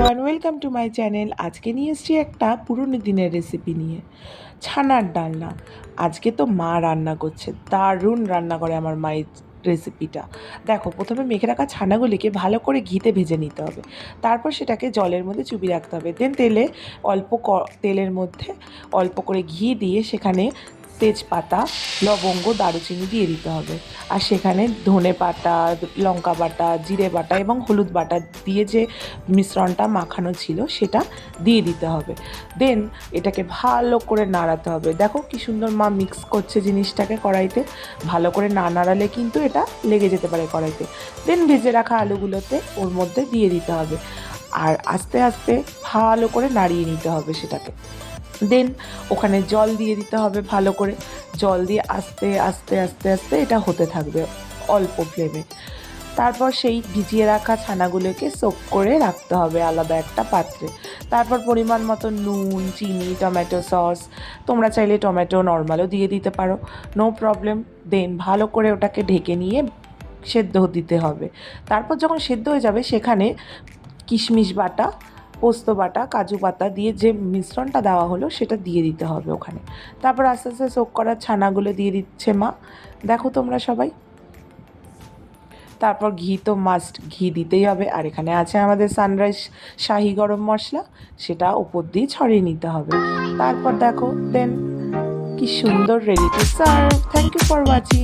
Everyone, welcome to my channel. আজকে নিয়ে এসেছি একটা পুরনো দিনের রেসিপি নিয়ে, ছানার ডালনা। আজকে তো মা রান্না করছে, দারুণ রান্না করে আমার মায়ের রেসিপিটা। দেখো, প্রথমে মেখে রাখা ছানাগুলিকে ভালো করে ঘিতে ভেজে নিতে হবে। তারপর সেটাকে জলের মধ্যে চুবিয়ে রাখতে হবে। দেন তেলের মধ্যে অল্প করে ঘি দিয়ে সেখানে তেজপাতা, লবঙ্গ, দারুচিনি দিয়ে দিতে হবে। আর সেখানে ধনে বাটা, লঙ্কা বাটা, জিরে বাটা এবং হলুদ বাটা দিয়ে যে মিশ্রণটা মাখানো ছিল সেটা দিয়ে দিতে হবে। দেন এটাকে ভালো করে নাড়াতে হবে। দেখো কি সুন্দর মা মিক্স করছে জিনিসটাকে কড়াইতে। ভালো করে না নাড়ালে কিন্তু এটা লেগে যেতে পারে কড়াইতে। দেন ভেজে রাখা আলুগুলোতে ওর মধ্যে দিয়ে দিতে হবে, আর আস্তে আস্তে ভালো করে নাড়িয়ে নিতে হবে সেটাকে। দেন ওখানে জল দিয়ে দিতে হবে, ভালো করে জল দিয়ে আস্তে আস্তে আস্তে আস্তে এটা হতে থাকবে অল্প ফ্লেমে। তারপর সেই ভিজিয়ে রাখা ছানাগুলোকে সোক করে রাখতে হবে আলাদা একটা পাত্রে। তারপর পরিমাণ মতো নুন, চিনি, টমেটো সস, তোমরা চাইলে টমেটো নর্মালও দিয়ে দিতে পারো, নো প্রবলেম। দেন ভালো করে ওটাকে ঢেকে নিয়ে সেদ্ধ দিতে হবে। তারপর যখন সেদ্ধ হয়ে যাবে সেখানে কিশমিশ বাটা, পোস্ত বাটা, কাজু পাতা দিয়ে যে মিশ্রণটা দেওয়া হলো সেটা দিয়ে দিতে হবে ওখানে। তারপর আস্তে আস্তে সোক করা ছানাগুলো দিয়ে দিচ্ছে মা, দেখো তোমরা সবাই। তারপর ঘি তো মাস্ট, ঘি দিতেই হবে। আর এখানে আছে আমাদের সানরাইজ শাহি গরম মশলা, সেটা উপর দিয়ে ছড়িয়ে নিতে হবে। তারপর দেখো, দেন কি সুন্দর ready to serve. Thank you for watching.